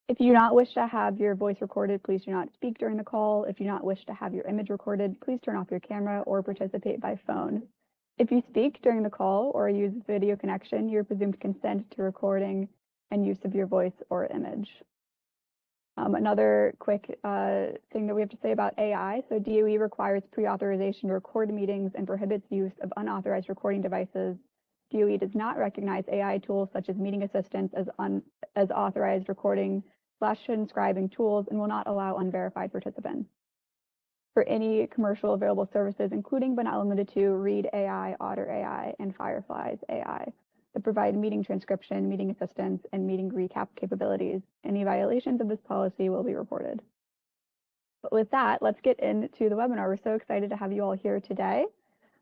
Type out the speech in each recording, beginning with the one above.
If you do not wish to have your voice recorded, please do not speak during the call. If you do not wish to have your image recorded, please turn off your camera or participate by phone. If you speak during the call or use video connection, you're presumed to consent to recording and use of your voice or image. Another quick thing that we have to say about AI. So DOE requires pre-authorization to record meetings and prohibits use of unauthorized recording devices. DOE does not recognize AI tools such as meeting assistants as authorized recording / transcribing tools and will not allow unverified participants. For any commercial available services, including but not limited to Read AI, Otter AI, and Fireflies AI, that provide meeting transcription, meeting assistance, and meeting recap capabilities. Any violations of this policy will be reported. But with that, let's get into the webinar. We're so excited to have you all here today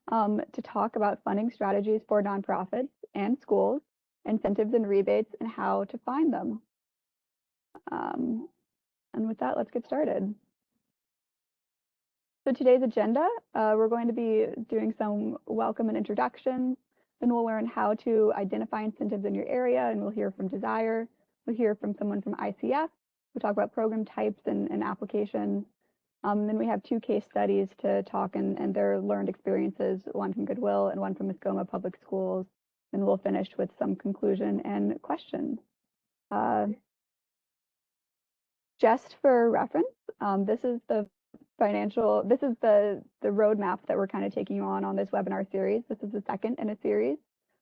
to talk about funding strategies for nonprofits and schools, incentives and rebates, and how to find them. And with that, let's get started. So today's agenda, we're going to be doing some welcome and introductions. Then we'll learn how to identify incentives in your area, and we'll hear from DSIRE. We'll hear from someone from ICF. We'll talk about program types and applications. Then we have 2 case studies to talk and their learned experiences, one from Goodwill and one from Mascoma Public Schools. And we'll finish with some conclusion and questions. Just for reference, this is the roadmap that we're kind of taking you on this webinar series. This is the second in a series.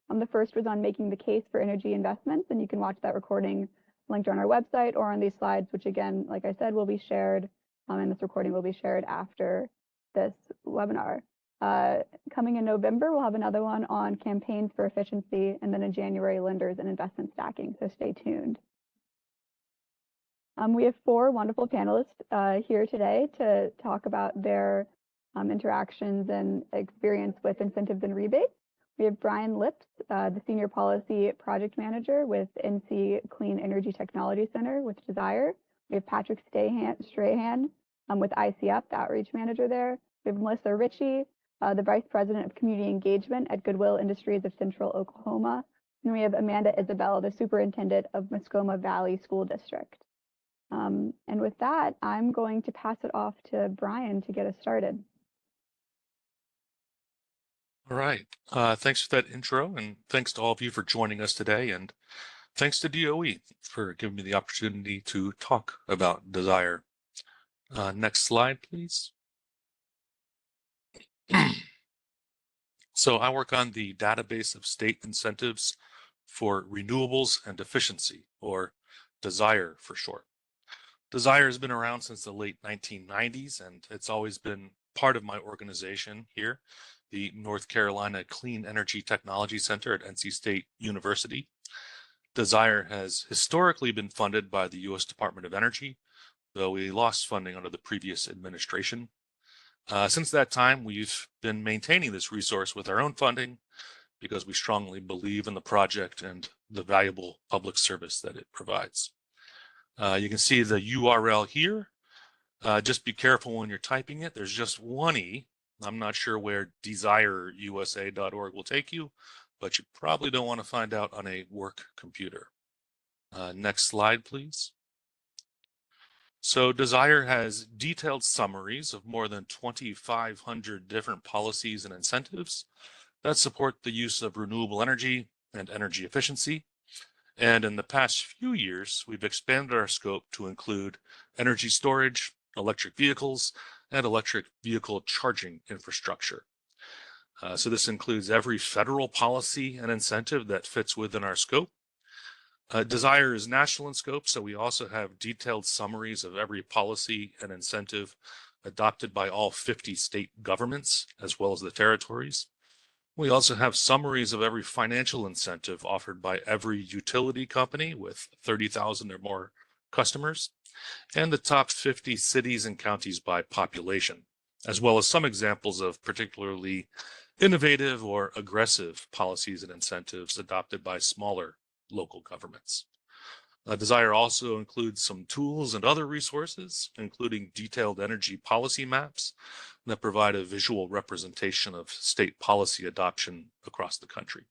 The first was on making the case for energy investments, and you can watch that recording linked on our website or on these slides, which again, like I said, will be shared, and this recording will be shared after this webinar. Coming in November, we'll have another one on campaigns for efficiency, and then in January, lenders and investment stacking, so stay tuned. We have 4 wonderful panelists here today to talk about their interactions and experience with incentives and rebates. We have Brian Lips, the Senior Policy Project Manager with NC Clean Energy Technology Center with DSIRE. We have Patrick Strahan with ICF, the Outreach Manager there. We have Melissa Ritchie, the Vice President of Community Engagement at Goodwill Industries of Central Oklahoma. And we have Amanda Isabel, the Superintendent of Mascoma Valley School District. And with that, I'm going to pass it off to Brian to get us started. All right. Thanks for that intro, and thanks to all of you for joining us today, and thanks to DOE for giving me the opportunity to talk about DSIRE. Next slide, please. So I work on the database of state incentives for renewables and efficiency, or DSIRE for short. DSIRE has been around since the late 1990s, and it's always been part of my organization here, the North Carolina Clean Energy Technology Center at NC State University. DSIRE has historically been funded by the U.S. Department of Energy, though we lost funding under the previous administration. Since that time, we've been maintaining this resource with our own funding because we strongly believe in the project and the valuable public service that it provides. You can see the URL here. Just be careful when you're typing it. There's just one E. I'm not sure where desireusa.org will take you, but you probably don't want to find out on a work computer. Next slide, please. So DSIRE has detailed summaries of more than 2,500 different policies and incentives that support the use of renewable energy and energy efficiency. And in the past few years, we've expanded our scope to include energy storage, electric vehicles, and electric vehicle charging infrastructure. So this includes every federal policy and incentive that fits within our scope. DSIRE is national in scope, so we also have detailed summaries of every policy and incentive adopted by all 50 state governments, as well as the territories. We also have summaries of every financial incentive offered by every utility company with 30,000 or more customers, and the top 50 cities and counties by population, as well as some examples of particularly innovative or aggressive policies and incentives adopted by smaller local governments. DSIRE also includes some tools and other resources, including detailed energy policy maps that provide a visual representation of state policy adoption across the country.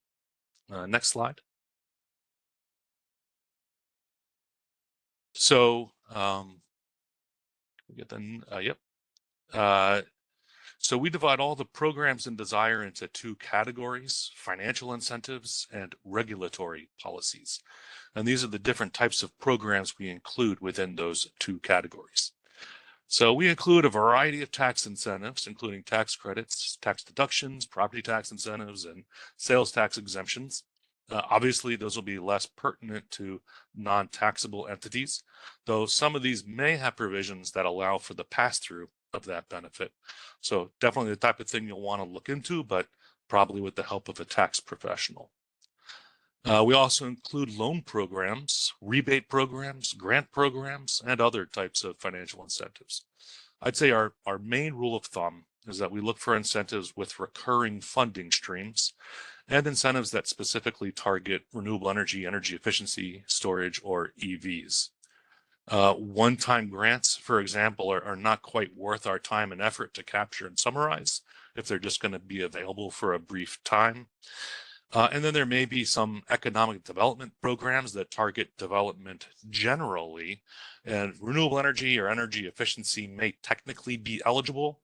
Next slide. So we get the yep. So we divide all the programs in DSIRE into two categories: financial incentives and regulatory policies. And these are the different types of programs we include within those two categories. So we include a variety of tax incentives, including tax credits, tax deductions, property tax incentives, and sales tax exemptions. Obviously, those will be less pertinent to non-taxable entities, though some of these may have provisions that allow for the pass-through of that benefit. So definitely the type of thing you'll want to look into, but probably with the help of a tax professional. We also include loan programs, rebate programs, grant programs, and other types of financial incentives. I'd say our main rule of thumb is that we look for incentives with recurring funding streams and incentives that specifically target renewable energy, energy efficiency, storage, or EVs. One-time grants, for example, are not quite worth our time and effort to capture and summarize if they're just going to be available for a brief time. And then there may be some economic development programs that target development generally, and renewable energy or energy efficiency may technically be eligible,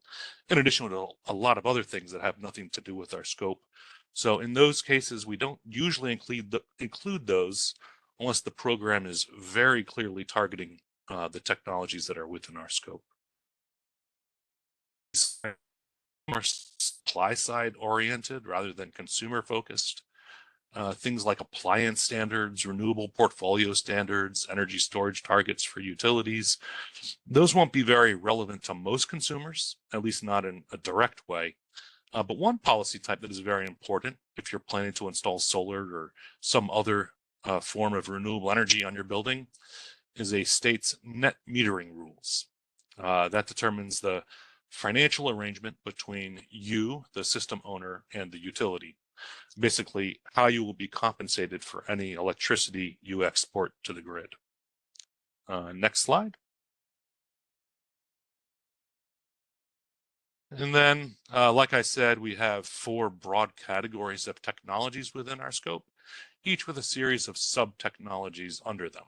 in addition to a lot of other things that have nothing to do with our scope. So in those cases, we don't usually include those unless the program is very clearly targeting the technologies that are within our scope. More supply side oriented rather than consumer focused. Things like appliance standards, renewable portfolio standards, energy storage targets for utilities. Those won't be very relevant to most consumers, at least not in a direct way. But one policy type that is very important if you're planning to install solar or some other form of renewable energy on your building is a state's net metering rules. That determines the financial arrangement between you, the system owner, and the utility. Basically, how you will be compensated for any electricity you export to the grid. Next slide. And then, like I said, we have 4 broad categories of technologies within our scope, each with a series of sub-technologies under them.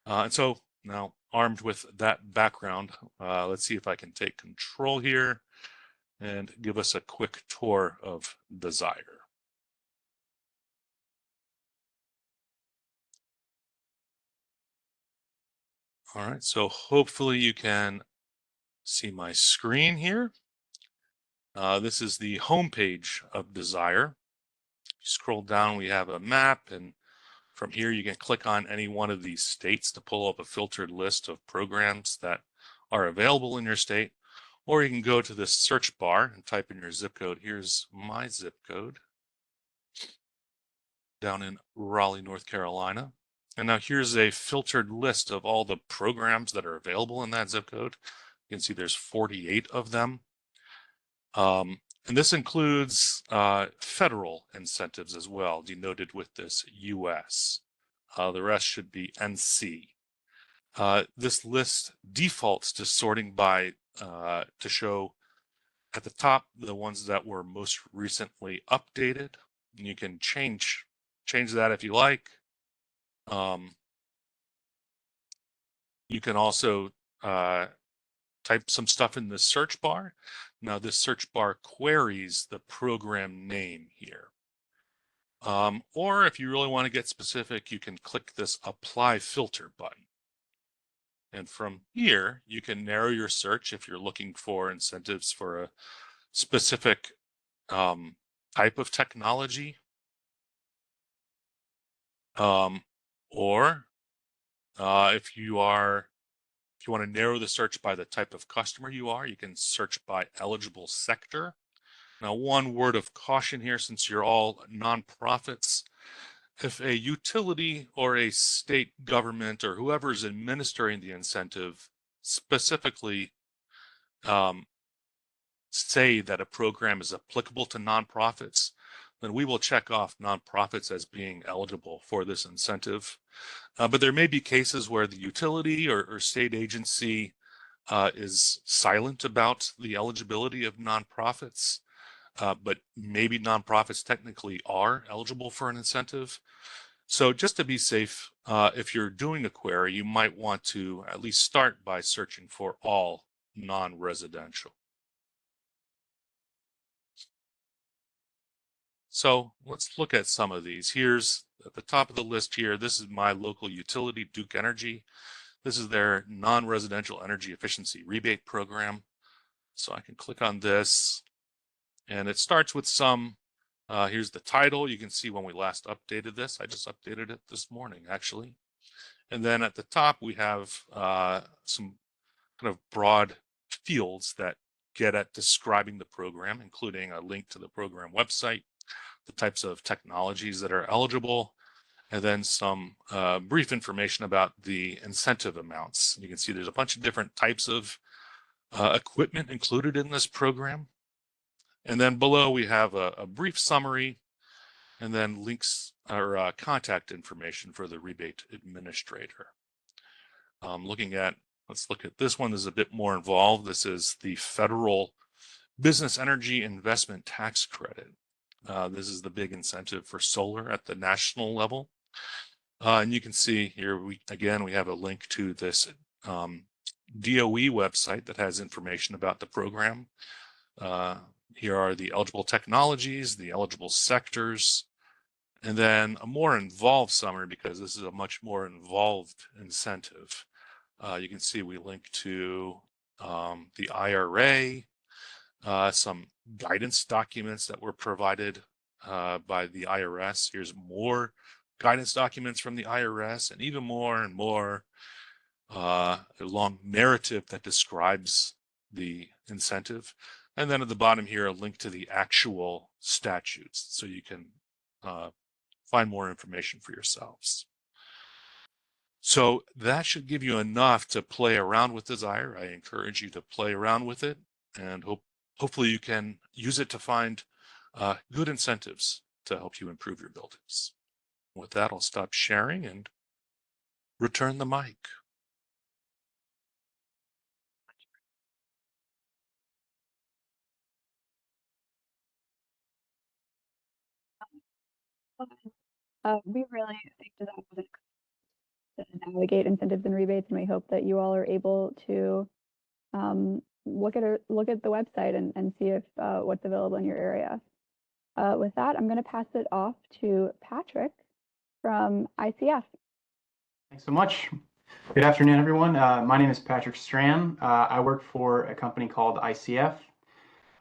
And so now, armed with that background, let's see if I can take control here and give us a quick tour of DSIRE. All right, so hopefully you can see my screen here. This is the homepage of DSIRE. Scroll down, we have a map, and from here you can click on any one of these states to pull up a filtered list of programs that are available in your state, or you can go to this search bar and type in your zip code. Here's my zip code down in Raleigh, North Carolina. And now here's a filtered list of all the programs that are available in that zip code. You can see there's 48 of them. And this includes federal incentives as well, denoted with this US. The rest should be NC. This list defaults to sorting by to show at the top the ones that were most recently updated. And you can change that if you like. You can also type some stuff in the search bar. Now this search bar queries the program name here. Or if you really want to get specific, you can click this apply filter button. And from here, you can narrow your search if you're looking for incentives for a specific type of technology. Or if you want to narrow the search by the type of customer you are, you can search by eligible sector. Now, one word of caution here, since you're all nonprofits, if a utility or a state government or whoever is administering the incentive specifically say that a program is applicable to nonprofits, then we will check off nonprofits as being eligible for this incentive. But there may be cases where the utility or state agency is silent about the eligibility of nonprofits, but maybe nonprofits technically are eligible for an incentive. So just to be safe, if you're doing a query, you might want to at least start by searching for all non-residential. So let's look at some of these. Here's at the top of the list here. This is my local utility, Duke Energy. This is their non-residential energy efficiency rebate program. So I can click on this, and it starts with some, here's the title. You can see when we last updated this. I just updated it this morning, actually. And then at the top, we have some kind of broad fields that get at describing the program, including a link to the program website, the types of technologies that are eligible, and then some brief information about the incentive amounts. You can see there's a bunch of different types of equipment included in this program. And then below we have a brief summary and then links or contact information for the rebate administrator. Let's look at this one. This is a bit more involved. This is the federal business energy investment tax credit. This is the big incentive for solar at the national level. And you can see here, we have a link to this DOE website that has information about the program. Here are the eligible technologies, the eligible sectors, and then a more involved summary, because this is a much more involved incentive. You can see we link to the IRA, some guidance documents that were provided by the IRS. Here's more guidance documents from the IRS, and even more and more a long narrative that describes the incentive. And then at the bottom here, a link to the actual statutes, so you can find more information for yourselves. So that should give you enough to play around with DSIRE. I encourage you to play around with it, and hopefully you can use it to find good incentives to help you improve your buildings. With that, I'll stop sharing and return the mic. We really think that was to navigate incentives and rebates, and we hope that you all are able to look at the website and see if what's available in your area. With that, I'm going to pass it off to Patrick from ICF. Thanks so much. Good afternoon, everyone. My name is Patrick Strand. I work for a company called ICF.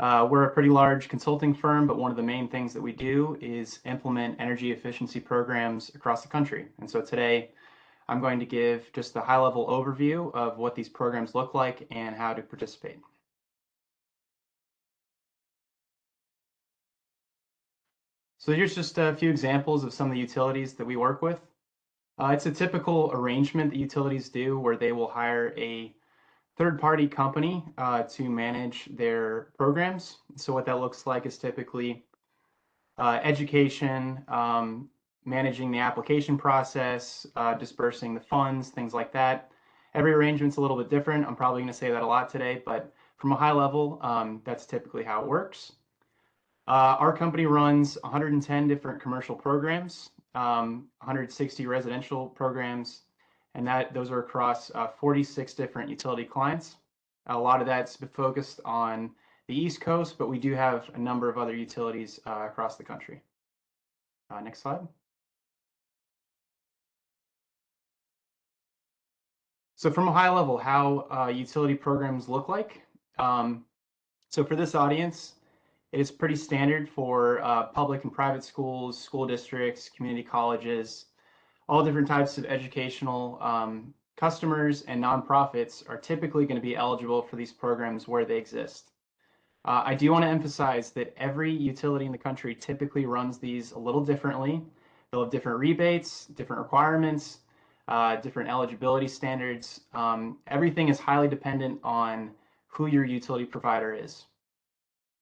We're a pretty large consulting firm, but one of the main things that we do is implement energy efficiency programs across the country. And so today, I'm going to give just a high-level overview of what these programs look like and how to participate. So here's just a few examples of some of the utilities that we work with. It's a typical arrangement that utilities do where they will hire a third-party company to manage their programs. So what that looks like is typically education, managing the application process, dispersing the funds, things like that. Every arrangement's a little bit different. I'm probably going to say that a lot today, but from a high level, that's typically how it works. Our company runs 110 different commercial programs, 160 residential programs, and those are across 46 different utility clients. A lot of that's focused on the East Coast, but we do have a number of other utilities across the country. Next slide. So from a high level, how utility programs look like. So for this audience, it is pretty standard for public and private schools, school districts, community colleges, all different types of educational customers and nonprofits are typically going to be eligible for these programs where they exist. I do want to emphasize that every utility in the country typically runs these a little differently. They'll have different rebates, different requirements, different eligibility standards. Everything is highly dependent on who your utility provider is.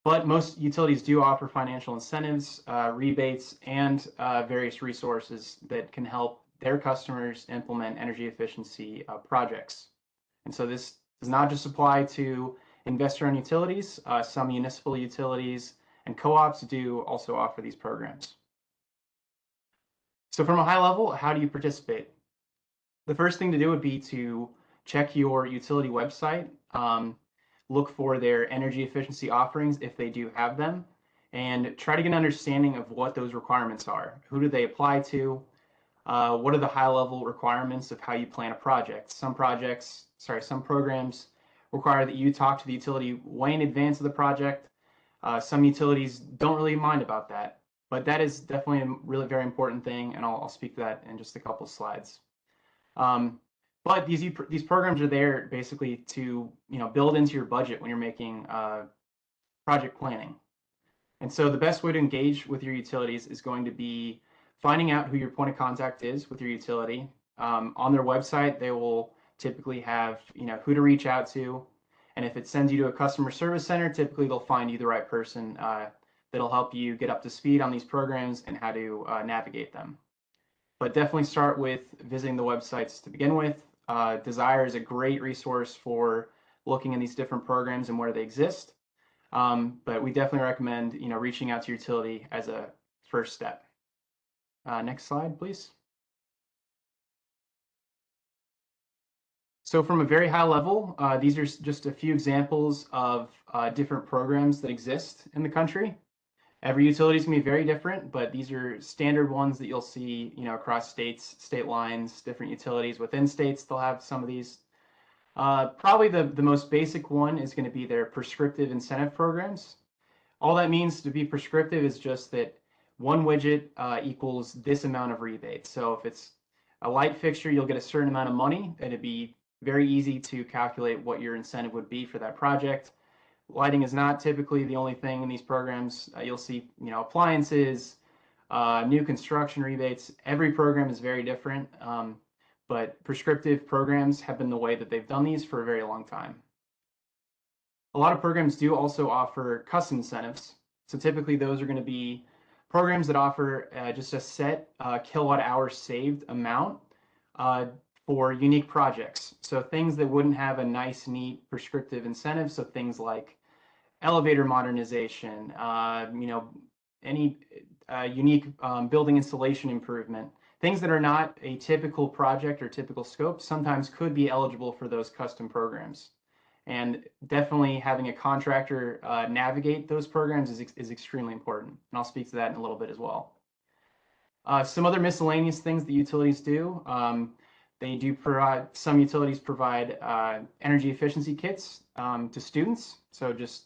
But most utilities do offer financial incentives, rebates, and various resources that can help their customers implement energy efficiency projects. And so this does not just apply to investor-owned utilities. Some municipal utilities and co-ops do also offer these programs. So from a high level, how do you participate? The first thing to do would be to check your utility website, look for their energy efficiency offerings if they do have them, and try to get an understanding of what those requirements are. Who do they apply to? What are the high-level requirements of how you plan a project? Some programs require that you talk to the utility way in advance of the project. Some utilities don't really mind about that, but that is definitely a really very important thing, and I'll speak to that in just a couple of slides. But these programs are there basically to build into your budget when you're making project planning. And so the best way to engage with your utilities is going to be finding out who your point of contact is with your utility. On their website, they will typically have who to reach out to, and if it sends you to a customer service center, typically they'll find you the right person that'll help you get up to speed on these programs and how to navigate them. But definitely start with visiting the websites to begin with. DSIRE is a great resource for looking at these different programs and where they exist. But we definitely recommend reaching out to your utility as a first step. Next slide, please. So from a very high level, these are just a few examples of different programs that exist in the country. Every utility is going to be very different, but these are standard ones that you'll see across states, state lines, different utilities within states. They'll have some of these. Probably the most basic one is going to be their prescriptive incentive programs. All that means to be prescriptive is just that one widget equals this amount of rebates. So if it's a light fixture, you'll get a certain amount of money, and it'd be very easy to calculate what your incentive would be for that project. Lighting is not typically the only thing in these programs. You'll see, appliances, new construction rebates. Every program is very different, but prescriptive programs have been the way that they've done these for a very long time. A lot of programs do also offer custom incentives. So typically those are going to be programs that offer just a set kilowatt hour saved amount for unique projects. So things that wouldn't have a nice, neat prescriptive incentive. So things like elevator modernization, any unique building installation improvement, things that are not a typical project or typical scope sometimes could be eligible for those custom programs. And definitely having a contractor navigate those programs is extremely important. And I'll speak to that in a little bit as well. Some other miscellaneous things that utilities do. They do provide, some utilities provide energy efficiency kits to students. So just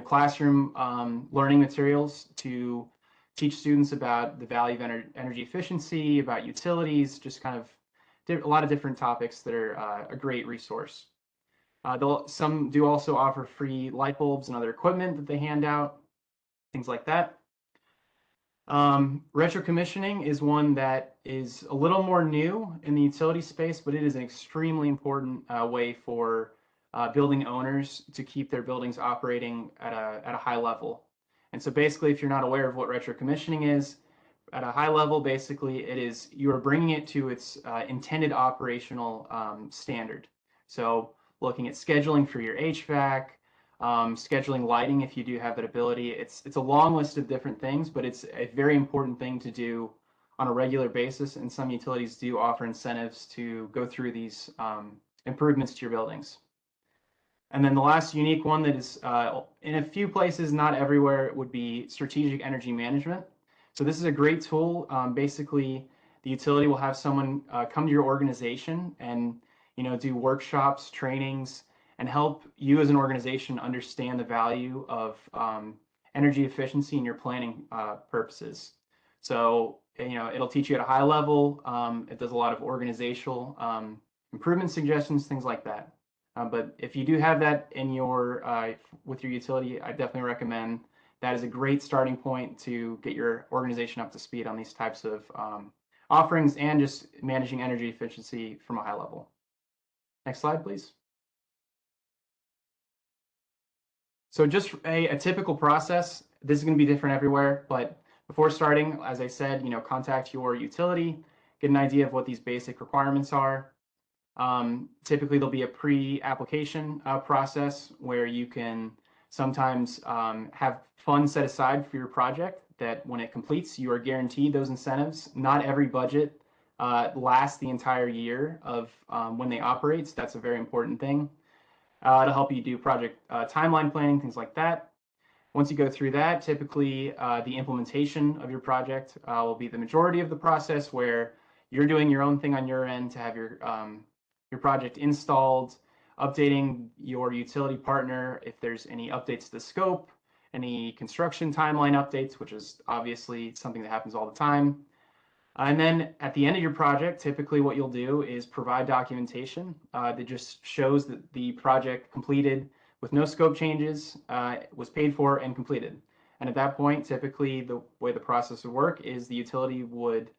classroom learning materials to teach students about the value of energy efficiency, about utilities, just kind of a lot of different topics that are a great resource. Some do also offer free light bulbs and other equipment that they hand out, things like that. Retro commissioning is one that is a little more new in the utility space, but it is an extremely important way for building owners to keep their buildings operating at a high level. And so basically, if you're not aware of what retro commissioning is, at a high level, basically it is you are bringing it to its intended operational standard. So looking at scheduling for your HVAC, scheduling lighting if you do have that ability. It's a long list of different things, but it's a very important thing to do on a regular basis, and some utilities do offer incentives to go through these improvements to your buildings. And then the last unique one that is in a few places, not everywhere, would be strategic energy management. So this is a great tool. Basically, the utility will have someone come to your organization and do workshops, trainings, and help you as an organization understand the value of energy efficiency in your planning purposes. So it'll teach you at a high level. It does a lot of organizational improvement suggestions, things like that. But if you do have that in your with your utility, I definitely recommend that is a great starting point to get your organization up to speed on these types of offerings and just managing energy efficiency from a high level. Next slide, please. So just a typical process. This is going to be different everywhere, but before starting, as I said, contact your utility, get an idea of what these basic requirements are. Typically, there'll be a pre-application process where you can sometimes have funds set aside for your project that when it completes, you are guaranteed those incentives. Not every budget lasts the entire year of when they operate. So that's a very important thing. It'll help you do project timeline planning, things like that. Once you go through that, typically the implementation of your project will be the majority of the process, where you're doing your own thing on your end to have your project installed, updating your utility partner if there's any updates to the scope, any construction timeline updates, which is obviously something that happens all the time. And then at the end of your project, typically what you'll do is provide documentation that just shows that the project completed with no scope changes, was paid for and completed. And at that point, typically the way the process would work is the utility would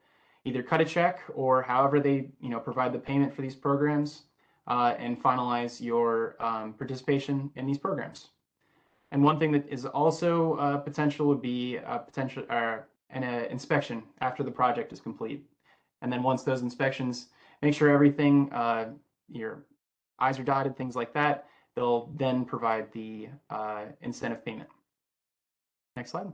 either cut a check or however they provide the payment for these programs and finalize your participation in these programs. And one thing that is also potential would be an inspection after the project is complete. And then once those inspections make sure everything, your I's are dotted, things like that, they'll then provide the incentive payment. Next slide.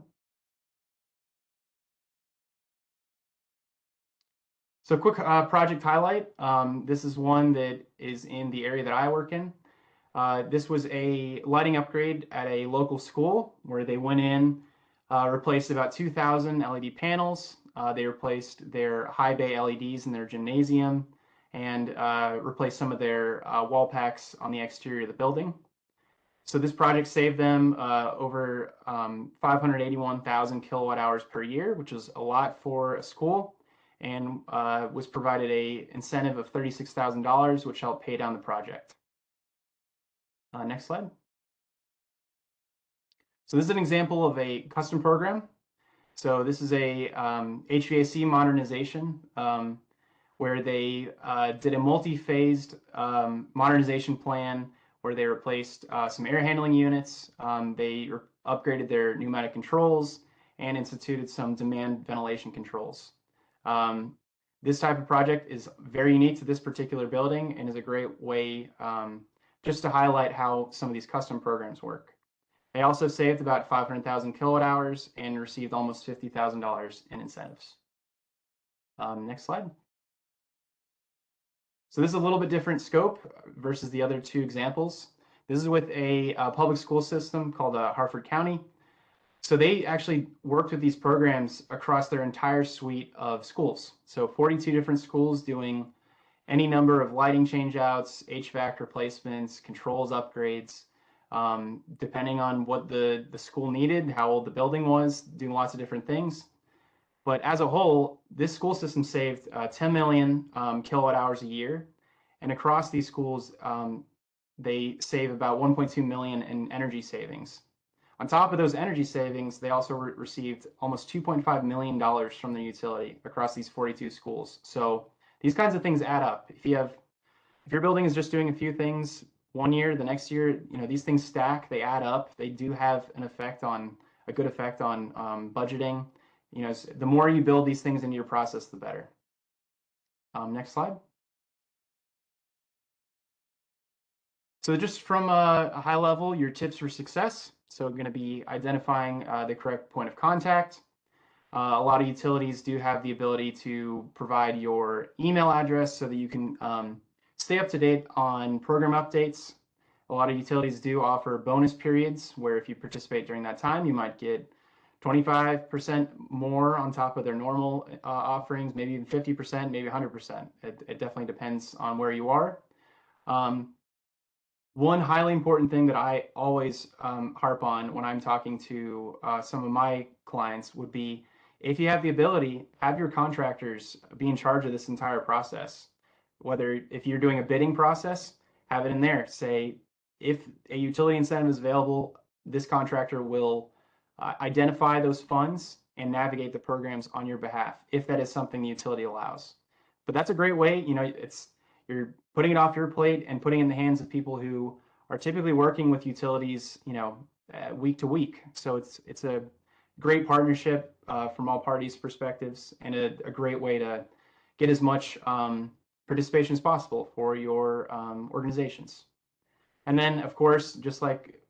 So quick project highlight. This is one that is in the area that I work in. This was a lighting upgrade at a local school where they went in, replaced about 2,000 LED panels. They replaced their high bay LEDs in their gymnasium and replaced some of their wall packs on the exterior of the building. So this project saved them over 581,000 kilowatt hours per year, which is a lot for a school, and was provided a incentive of $36,000, which helped pay down the project. Next slide. So this is an example of a custom program. So this is a HVAC modernization where they did a multi-phased modernization plan where they replaced some air handling units. They upgraded their pneumatic controls and instituted some demand ventilation controls. This type of project is very unique to this particular building and is a great way just to highlight how some of these custom programs work. They also saved about 500,000 kilowatt hours and received almost $50,000 in incentives. Next slide. So this is a little bit different scope versus the other two examples. This is with a public school system called Harford County. So they actually worked with these programs across their entire suite of schools. So 42 different schools doing any number of lighting changeouts, HVAC replacements, controls upgrades, depending on what the school needed, how old the building was, doing lots of different things. But as a whole, this school system saved 10 million kilowatt hours a year. And across these schools, they save about 1.2 million in energy savings. On top of those energy savings, they also received almost $2.5 million from the utility across these 42 schools. So these kinds of things add up. If your building is just doing a few things one year, the next year, these things stack, they add up. They do have a good effect on budgeting. The more you build these things into your process, the better. Next slide. So just from a high level, your tips for success. So going to be identifying the correct point of contact. A lot of utilities do have the ability to provide your email address so that you can stay up to date on program updates. A lot of utilities do offer bonus periods where if you participate during that time, you might get 25% more on top of their normal offerings, maybe even 50%, maybe 100%. It definitely depends on where you are. One highly important thing that I always harp on when I'm talking to some of my clients would be, if you have the ability, have your contractors be in charge of this entire process. Whether if you're doing a bidding process, have it in there. Say, if a utility incentive is available, this contractor will identify those funds and navigate the programs on your behalf, if that is something the utility allows. But that's a great way, you're putting it off your plate and putting it in the hands of people who are typically working with utilities, week to week. So it's a great partnership from all parties' perspectives, and a great way to get as much participation as possible for your organizations. And then, of course, just like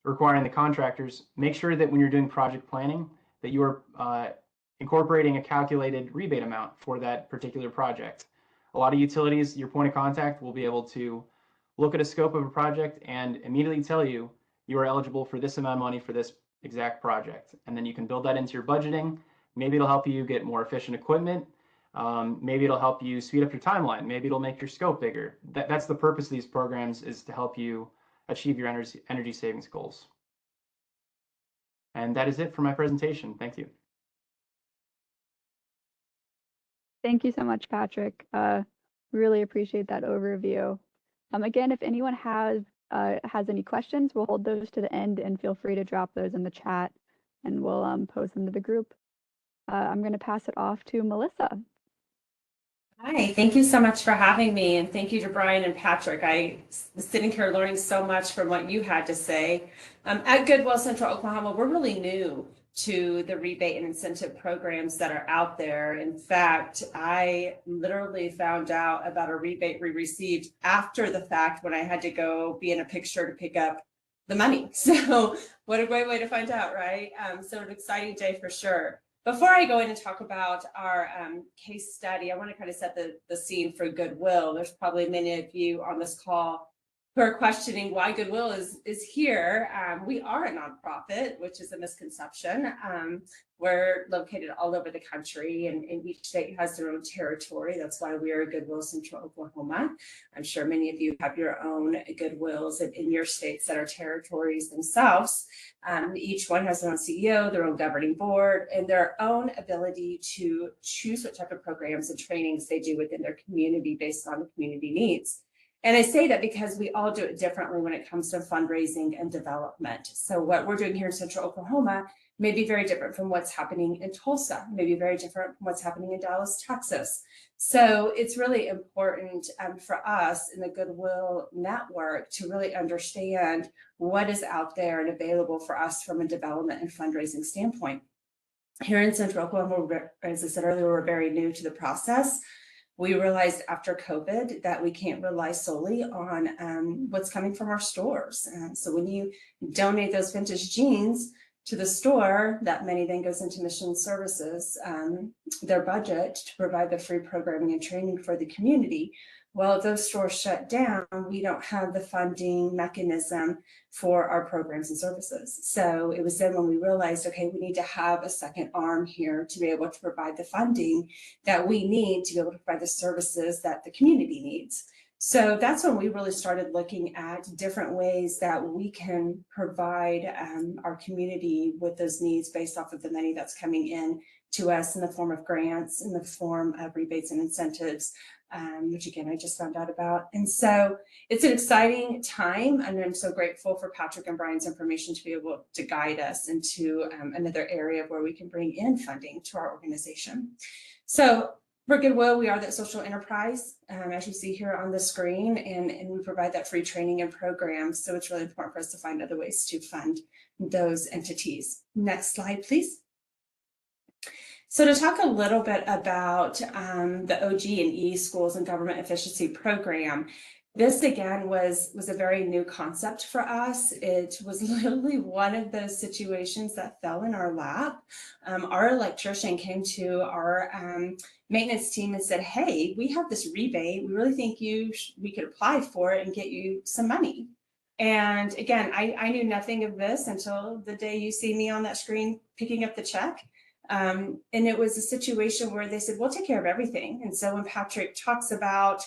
requiring the contractors, make sure that when you're doing project planning, that you are incorporating a calculated rebate amount for that particular project. A lot of utilities, your point of contact will be able to look at a scope of a project and immediately tell you you are eligible for this amount of money for this exact project. And then you can build that into your budgeting. Maybe it'll help you get more efficient equipment. Maybe it'll help you speed up your timeline. Maybe it'll make your scope bigger. That's the purpose of these programs, is to help you achieve your energy savings goals. And that is it for my presentation. Thank you. Thank you so much, Patrick. Really appreciate that overview. Again, if anyone has any questions, we'll hold those to the end, and feel free to drop those in the chat, and we'll post them to the group. I'm going to pass it off to Melissa. Hi, thank you so much for having me, and thank you to Brian and Patrick. I was sitting here learning so much from what you had to say. At Goodwill Central Oklahoma, we're really new to the rebate and incentive programs that are out there. In fact, I literally found out about a rebate we received after the fact, when I had to go be in a picture to pick up the money. So what a great way to find out, right? So an exciting day for sure. Before I go in and talk about our case study, I want to kind of set the scene for Goodwill. There's probably many of you on this call who are questioning why Goodwill is here. We are a nonprofit, which is a misconception. We're located all over the country, and each state has their own territory. That's why we are Goodwill Central Oklahoma. I'm sure many of you have your own Goodwills in your states that are territories themselves. Each one has their own CEO, their own governing board, and their own ability to choose what type of programs and trainings they do within their community based on the community needs. And I say that because we all do it differently when it comes to fundraising and development. So what we're doing here in Central Oklahoma may be very different from what's happening in Tulsa, maybe very different from what's happening in Dallas, Texas. So it's really important for us in the Goodwill network to really understand what is out there and available for us from a development and fundraising standpoint. Here in Central Oklahoma, as I said earlier, we're very new to the process. We realized after COVID that we can't rely solely on what's coming from our stores. So when you donate those vintage jeans to the store, that money then goes into mission services, their budget to provide the free programming and training for the community. Well, if those stores shut down, we don't have the funding mechanism for our programs and services. So it was then when we realized, okay, we need to have a second arm here to be able to provide the funding that we need to be able to provide the services that the community needs. So that's when we really started looking at different ways that we can provide our community with those needs based off of the money that's coming in to us in the form of grants, in the form of rebates and incentives, which again, I just found out about. And so it's an exciting time, and I'm so grateful for Patrick and Brian's information to be able to guide us into another area where we can bring in funding to our organization. So for Goodwill, we are that social enterprise, as you see here on the screen, and we provide that free training and programs. So it's really important for us to find other ways to fund those entities. Next slide, please. So to talk a little bit about the OG&E Schools and Government Efficiency Program, this again was a very new concept for us. It was literally one of those situations that fell in our lap. Our electrician came to our maintenance team and said, hey, we have this rebate. We really think we could apply for it and get you some money. And again, I knew nothing of this until the day you see me on that screen picking up the check. And it was a situation where they said, we'll take care of everything. And so when Patrick talks about,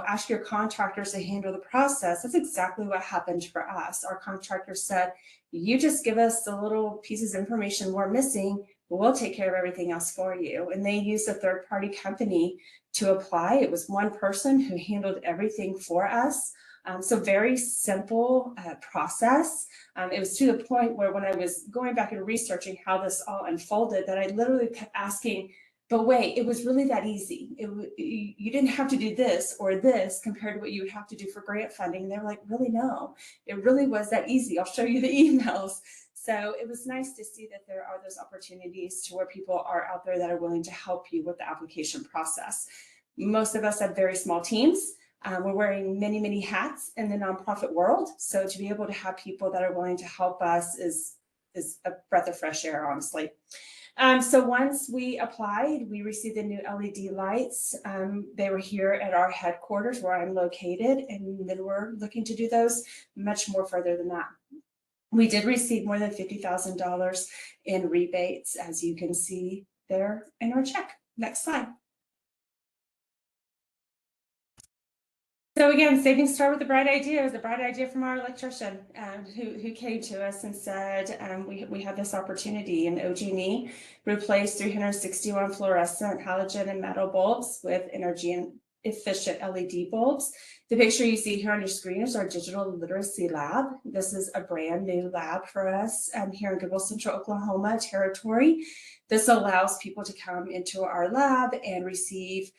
ask your contractors to handle the process, that's exactly what happened for us. Our contractor said, you just give us the little pieces of information we're missing, we'll take care of everything else for you. And they used a third-party company to apply. It was one person who handled everything for us. So very simple process. It was to the point where when I was going back and researching how this all unfolded, that I literally kept asking, but wait, it was really that easy. You didn't have to do this or this compared to what you would have to do for grant funding. And they were like, really, no, it really was that easy. I'll show you the emails. So it was nice to see that there are those opportunities to where people are out there that are willing to help you with the application process. Most of us have very small teams. We're wearing many, many hats in the nonprofit world. So to be able to have people that are willing to help us is is a breath of fresh air, honestly. So once we applied, we received the new LED lights. They were here at our headquarters where I'm located, and then we're looking to do those much more further than that. We did receive more than $50,000 in rebates, as you can see there in our check. Next slide. So again, savings start with a bright idea. It was a bright idea from our electrician who came to us and said, we had this opportunity, and OG&E replaced 361 fluorescent halogen and metal bulbs with energy and efficient LED bulbs. The picture you see here on your screen is our digital literacy lab. This is a brand new lab for us here in Goodwill, Central Oklahoma territory. This allows people to come into our lab and receive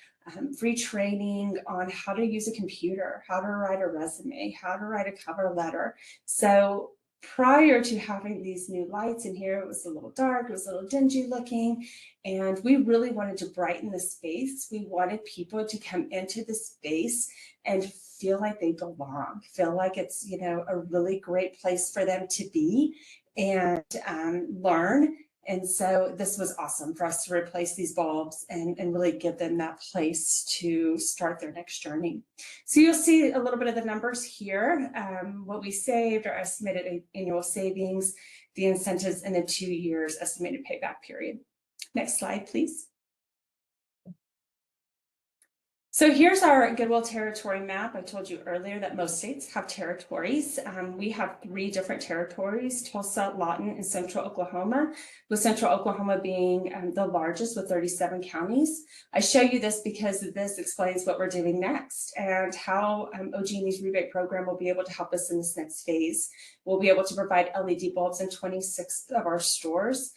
free training on how to use a computer, how to write a resume, how to write a cover letter. So prior to having these new lights in here, it was a little dark, it was a little dingy looking, and we really wanted to brighten the space. We wanted people to come into the space and feel like they belong, feel like it's, you know, a really great place for them to be and learn. And so this was awesome for us to replace these bulbs and really give them that place to start their next journey. So you'll see a little bit of the numbers here, what we saved, our estimated annual savings, the incentives, and the 2 years estimated payback period. Next slide, please. So here's our Goodwill territory map. I told you earlier that most states have territories. We have 3 different territories: Tulsa, Lawton, and Central Oklahoma, with Central Oklahoma being the largest with 37 counties. I show you this because this explains what we're doing next and how OG&E's rebate program will be able to help us in this next phase. We'll be able to provide LED bulbs in 26 of our stores.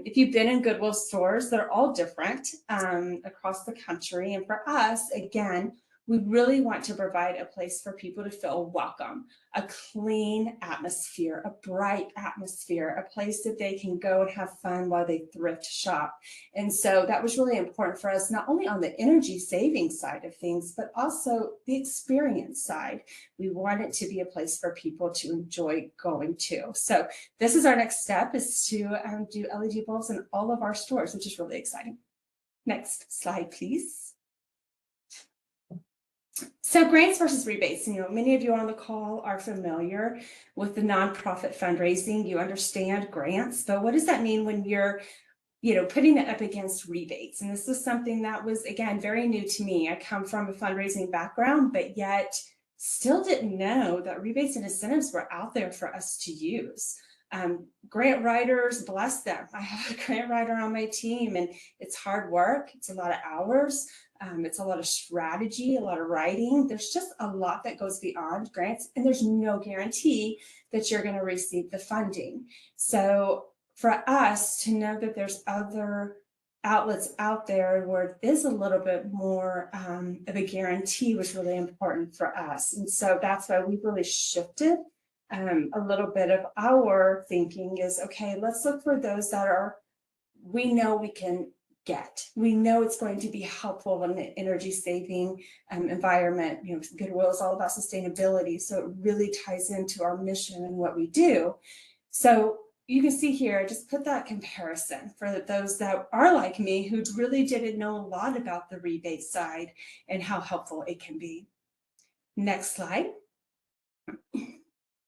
If you've been in Goodwill stores, they're all different across the country. And for us, again, we really want to provide a place for people to feel welcome, a clean atmosphere, a bright atmosphere, a place that they can go and have fun while they thrift shop. And so that was really important for us, not only on the energy saving side of things, but also the experience side. We want it to be a place for people to enjoy going to. So this is our next step, is to do LED bulbs in all of our stores, which is really exciting. Next slide, please. So grants versus rebates, you know, many of you on the call are familiar with the nonprofit fundraising. You understand grants, but what does that mean when you're, you know, putting it up against rebates? And this is something that was, again, very new to me. I come from a fundraising background, but yet still didn't know that rebates and incentives were out there for us to use. Grant writers, bless them. I have a grant writer on my team, and it's hard work. It's a lot of hours. It's a lot of strategy, a lot of writing. There's just a lot that goes beyond grants, and there's no guarantee that you're going to receive the funding. So for us to know that there's other outlets out there where it is a little bit more of a guarantee was really important for us. And so that's why we've really shifted a little bit of our thinking is, okay, let's look for those that are, we know we can get. We know it's going to be helpful in the energy saving environment. You know, Goodwill is all about sustainability, so it really ties into our mission and what we do. So you can see here, I just put that comparison for those that are like me who really didn't know a lot about the rebate side and how helpful it can be. Next slide.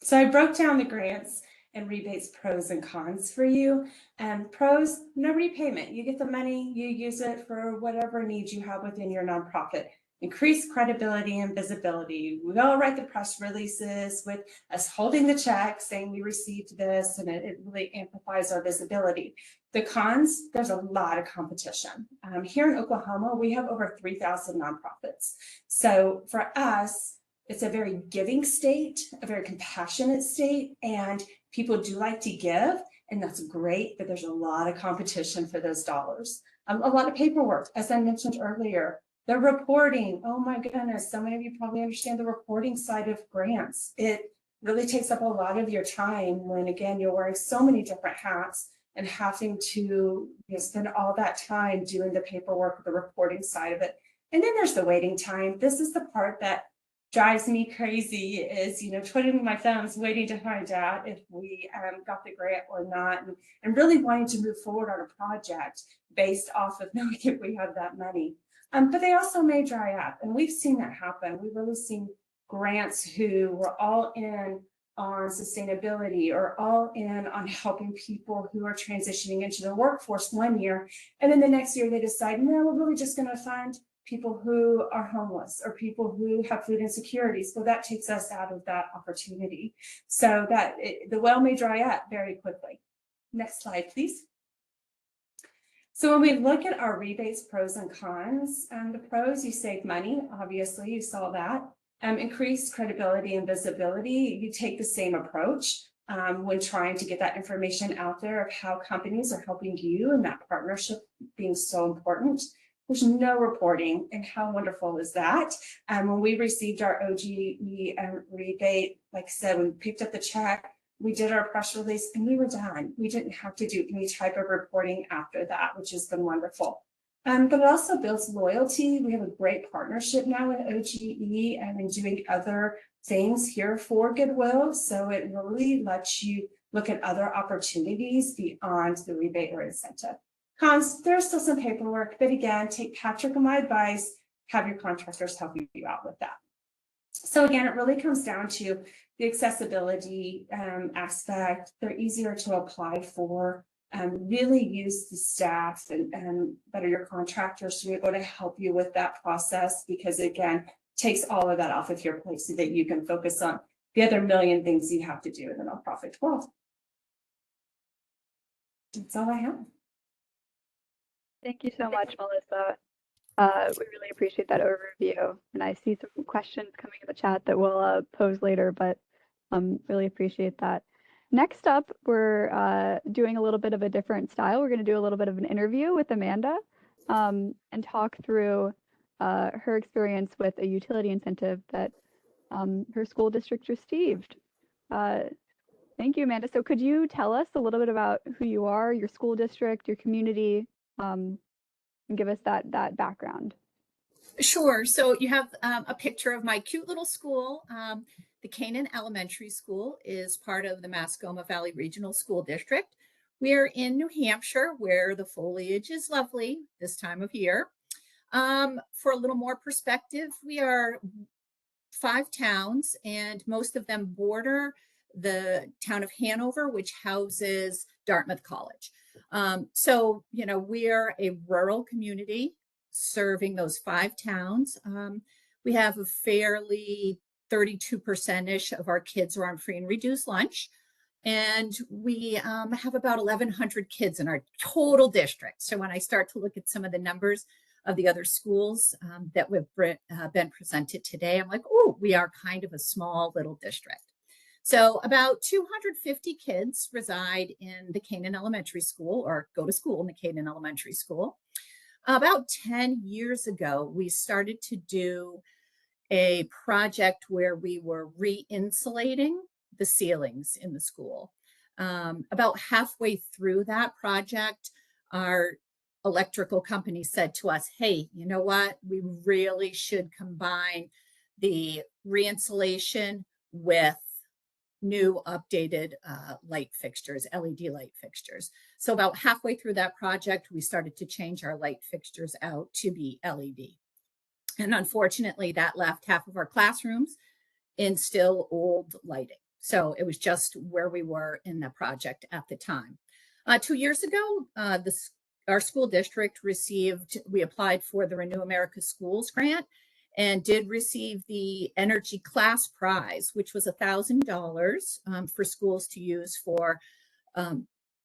So I broke down the grants and rebates pros and cons for you. And pros, no repayment. You get the money, you use it for whatever needs you have within your nonprofit. Increased credibility and visibility. We all write the press releases with us holding the check saying we received this, and it really amplifies our visibility. The cons, there's a lot of competition. Here in Oklahoma, we have over 3,000 nonprofits. So for us, it's a very giving state, a very compassionate state, and people do like to give, and that's great, but there's a lot of competition for those dollars. A lot of paperwork, as I mentioned earlier. The reporting, oh my goodness, so many of you probably understand the reporting side of grants. It really takes up a lot of your time when, again, you're wearing so many different hats and having to spend all that time doing the paperwork, the reporting side of it. And then there's the waiting time. This is the part that drives me crazy is, twiddling my thumbs, waiting to find out if we got the grant or not, and really wanting to move forward on a project based off of knowing if we have that money. But they also may dry up, and we've seen that happen. We've really seen grants who were all in on sustainability or all in on helping people who are transitioning into the workforce one year, and then the next year they decide, no, we're really just going to fund people who are homeless or people who have food insecurities. So that takes us out of that opportunity. So that the well may dry up very quickly. Next slide, please. So when we look at our rebates pros and cons, the pros, you save money, obviously, you saw that. Increased credibility and visibility, you take the same approach when trying to get that information out there of how companies are helping you, and that partnership being so important. There's no reporting, and how wonderful is that? When we received our OGE rebate, like I said, we picked up the check, we did our press release, and we were done. We didn't have to do any type of reporting after that, which has been wonderful. But it also builds loyalty. We have a great partnership now with OGE and in doing other things here for Goodwill. So it really lets you look at other opportunities beyond the rebate or incentive. Cons, there's still some paperwork, but again, take Patrick and my advice, have your contractors help you out with that. So again, it really comes down to the accessibility aspect. They're easier to apply for. Really use the staff and that are your contractors to be able to help you with that process, because again, takes all of that off of your plate so that you can focus on the other million things you have to do in the nonprofit world. That's all I have. Thank you so much, Melissa. We really appreciate that overview, and I see some questions coming in the chat that we'll pose later, but really appreciate that. Next up, we're doing a little bit of a different style. We're going to do a little bit of an interview with Amanda and talk through her experience with a utility incentive that her school district received. Thank you, Amanda. So could you tell us a little bit about who you are, your school district, your community, and give us that background? Sure. So you have a picture of my cute little school. The Canaan Elementary School is part of the Mascoma Valley Regional School District. We're in New Hampshire, where the foliage is lovely this time of year. For a little more perspective, we are 5 towns, and most of them border the town of Hanover, which houses Dartmouth College. So, we're a rural community serving those 5 towns. We have a fairly 32%-ish of our kids are on free and reduced lunch. And we have about 1,100 kids in our total district. So when I start to look at some of the numbers of the other schools that have been presented today, I'm like, oh, we are kind of a small little district. So about 250 kids reside in the Canaan Elementary School, or go to school in the Canaan Elementary School. About 10 years ago, we started to do a project where we were re-insulating the ceilings in the school. About halfway through that project, our electrical company said to us, hey, you know what? We really should combine the re-insulation with new updated light fixtures, LED light fixtures. So about halfway through that project, we started to change our light fixtures out to be LED. And unfortunately, that left half of our classrooms in still old lighting. So it was just where we were in the project at the time. 2 years ago, our school district we applied for the Renew America Schools grant and did receive the Energy Class Prize, which was $1,000 for schools to use for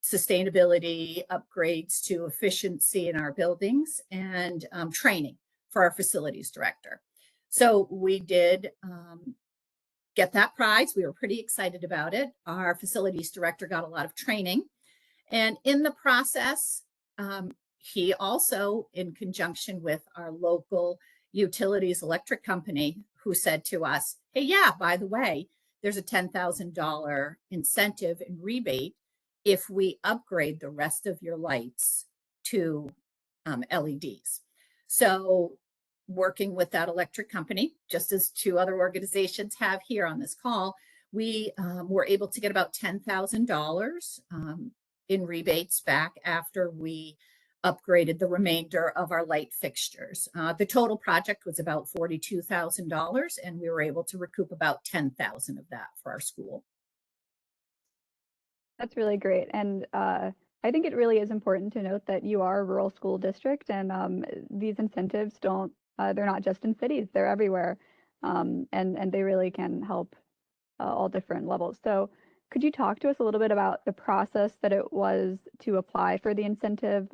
sustainability, upgrades to efficiency in our buildings, and training for our facilities director. So we did get that prize. We were pretty excited about it. Our facilities director got a lot of training. And in the process, he also, in conjunction with our local utilities electric company, who said to us, hey, yeah, by the way, there's a $10,000 incentive and rebate if we upgrade the rest of your lights to LEDs. So working with that electric company, just as two other organizations have here on this call, we were able to get about $10,000 in rebates back after we upgraded the remainder of our light fixtures. The total project was about $42,000, and we were able to recoup about $10,000 of that for our school. That's really great. And I think it really is important to note that you are a rural school district, and these incentives don't, they're not just in cities, they're everywhere. And they really can help all different levels. So could you talk to us a little bit about the process that it was to apply for the incentive?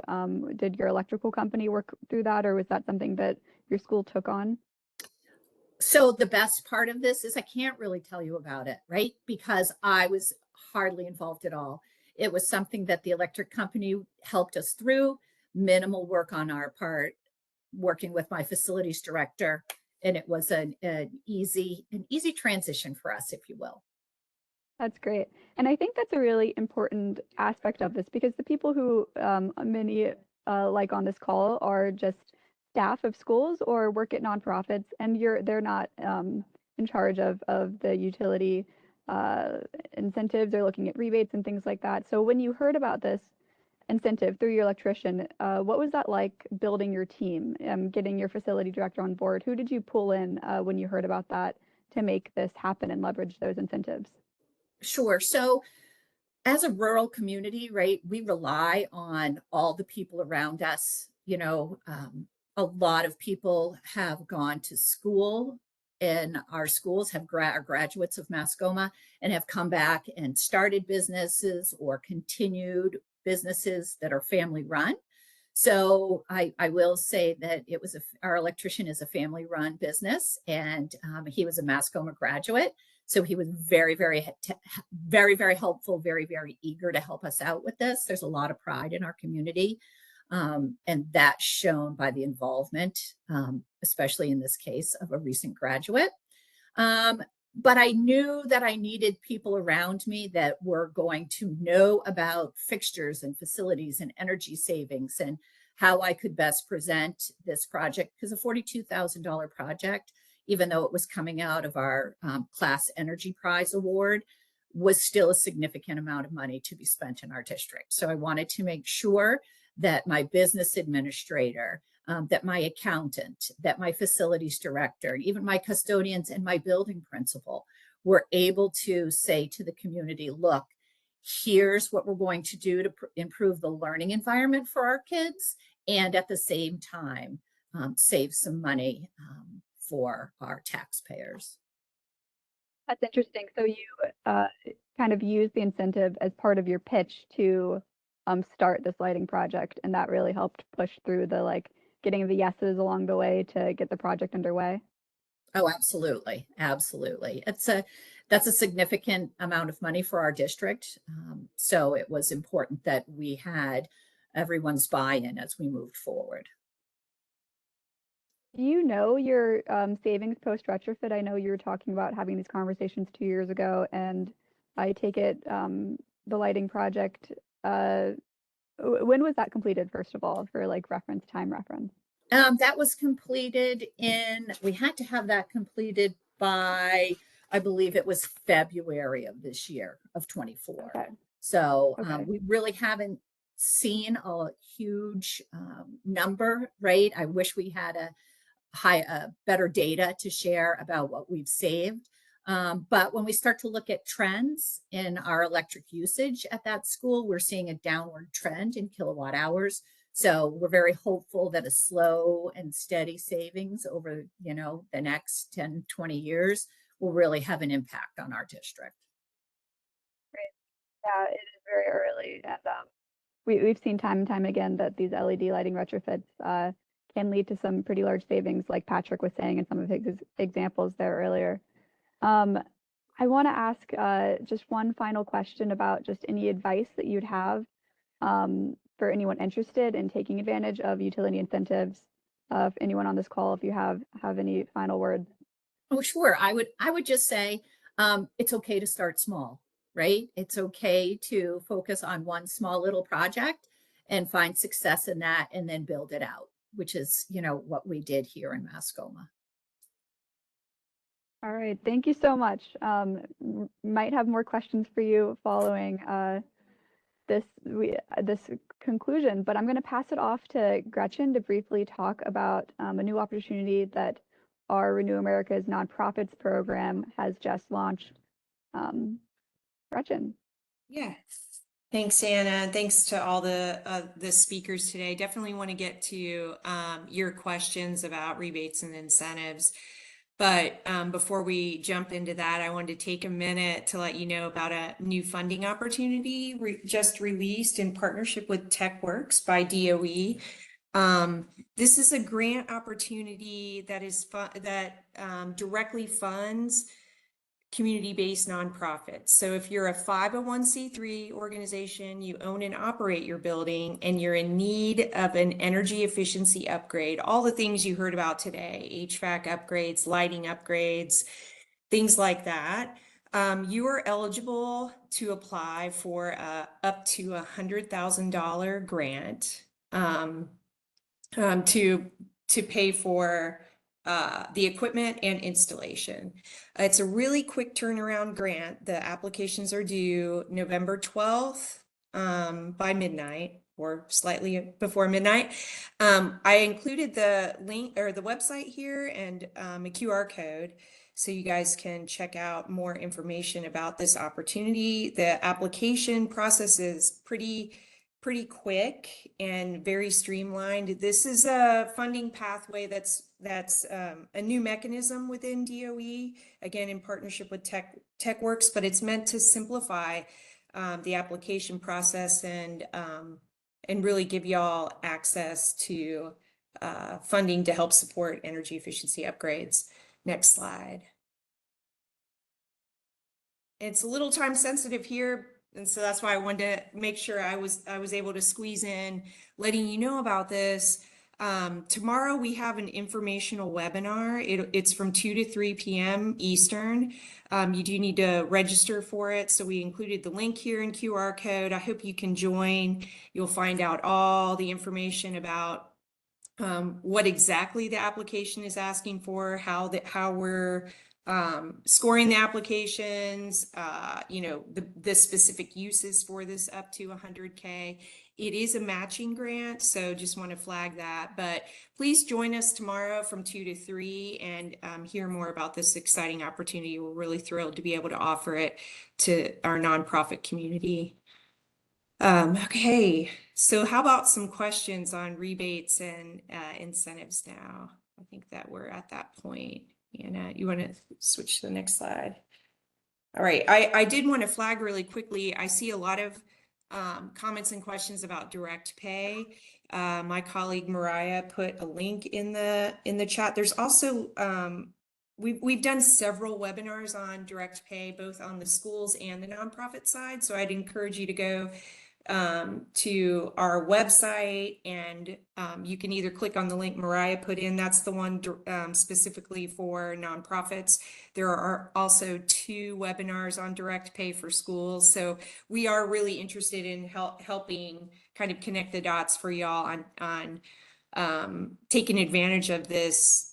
Did your electrical company work through that, or was that something that your school took on? So the best part of this is I can't really tell you about it, right? Because I was hardly involved at all. It was something that the electric company helped us through, minimal work on our part, working with my facilities director, and it was an easy transition for us, if you will. That's great. And I think that's a really important aspect of this, because the people who many like on this call are just staff of schools or work at nonprofits, and they're not in charge of the utility incentives. They're looking at rebates and things like that. So when you heard about this incentive through your electrician, what was that like building your team, getting your facility director on board? Who did you pull in when you heard about that to make this happen and leverage those incentives? Sure. So as a rural community, right, we rely on all the people around us. You know, a lot of people have gone to school, and our schools have are graduates of Mascoma and have come back and started businesses or continued businesses that are family run. So I will say that it was our electrician is a family run business, and he was a Mascoma graduate. So he was very, very helpful, very, very eager to help us out with this. There's a lot of pride in our community. And that's shown by the involvement, especially in this case of a recent graduate. But I knew that I needed people around me that were going to know about fixtures and facilities and energy savings and how I could best present this project, because a $42,000 project, even though it was coming out of our Class Energy Prize Award, was still a significant amount of money to be spent in our district. So I wanted to make sure that my business administrator, that my accountant, that my facilities director, even my custodians and my building principal were able to say to the community, look, here's what we're going to do to improve the learning environment for our kids, and at the same time, save some money for our taxpayers. That's interesting. So you kind of use the incentive as part of your pitch to start this lighting project, and that really helped push through the getting the yeses along the way to get the project underway. Oh, absolutely. Absolutely. That's a significant amount of money for our district. So it was important that we had everyone's buy-in as we moved forward. Do you know your savings post retrofit? I know you were talking about having these conversations 2 years ago, and I take it the lighting project, when was that completed, first of all, for time reference? That was completed we had to have that completed by, I believe it was February of this year of 24. Okay. So Okay. we really haven't seen a huge number, right? I wish we had better data to share about what we've saved. But when we start to look at trends in our electric usage at that school, we're seeing a downward trend in kilowatt hours. So we're very hopeful that a slow and steady savings over, the next 10, 20 years will really have an impact on our district. Great. Yeah, it is very early, and we've seen time and time again that these LED lighting retrofits can lead to some pretty large savings, like Patrick was saying in some of his examples there earlier. I want to ask just one final question about just any advice that you'd have for anyone interested in taking advantage of utility incentives. If anyone on this call, if you have any final words. Oh, sure. I would just say it's okay to start small, right? It's okay to focus on one small little project and find success in that and then build it out. which is, you know, what we did here in Mascoma. All right, thank you so much. Might have more questions for you following this conclusion, but I'm going to pass it off to Gretchen to briefly talk about a new opportunity that our Renew America's nonprofits program has just launched. Gretchen. Yeah. Thanks, Anna. Thanks to all the speakers today. Definitely want to get to your questions about rebates and incentives. But before we jump into that, I wanted to take a minute to let you know about a new funding opportunity just released in partnership with TechWorks by DOE. This is a grant opportunity that is directly funds community-based nonprofits. So if you're a 501c3 organization, you own and operate your building, and you're in need of an energy efficiency upgrade, all the things you heard about today, HVAC upgrades, lighting upgrades, things like that, you are eligible to apply for up to $100,000 grant to pay for the equipment and installation. It's a really quick turnaround grant. The applications are due November 12th by midnight or slightly before midnight. I included the link or the website here and a QR code so you guys can check out more information about this opportunity. The application process is pretty quick and very streamlined. This is a funding pathway that's a new mechanism within DOE, again, in partnership with TechWorks, but it's meant to simplify the application process and really give y'all access to funding to help support energy efficiency upgrades. Next slide. It's a little time sensitive here, and so that's why I wanted to make sure I was able to squeeze in letting you know about this. Tomorrow we have an informational webinar. It's from 2 to 3 p.m. Eastern. You do need to register for it, so we included the link here in QR code. I hope you can join. You'll find out all the information about what exactly the application is asking for, how we're scoring the applications, you know, the specific uses for this up to 100K. It is a matching grant, so just want to flag that. But please join us tomorrow from 2 to 3 and hear more about this exciting opportunity. We're really thrilled to be able to offer it to our nonprofit community. Okay, so how about some questions on rebates and incentives now? I think that we're at that point. Anna, you want to switch to the next slide? All right, I did want to flag really quickly. I see a lot of comments and questions about direct pay. My colleague Mariah put a link in the chat. There's also we've done several webinars on direct pay, both on the schools and the nonprofit side. So I'd encourage you to go to our website, and you can either click on the link Mariah put in. That's the one specifically for nonprofits. There are also 2 webinars on direct pay for schools. So we are really interested in helping kind of connect the dots for y'all on taking advantage of this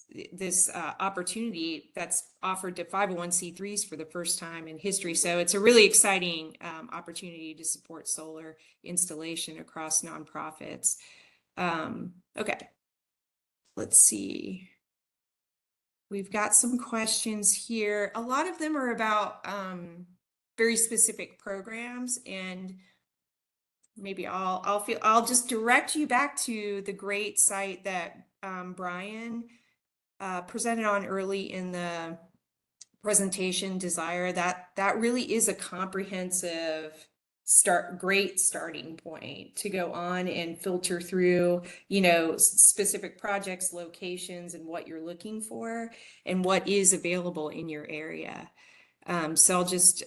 opportunity that's offered to 501c3s for the first time in history. So it's a really exciting opportunity to support solar installation across nonprofits. Okay, let's see. We've got some questions here. A lot of them are about very specific programs, and maybe I'll just direct you back to the great site that Brian presented on early in the presentation, DSIRE. That really is a comprehensive great starting point to go on and filter through, you know, specific projects, locations, and what you're looking for and what is available in your area. So I'll just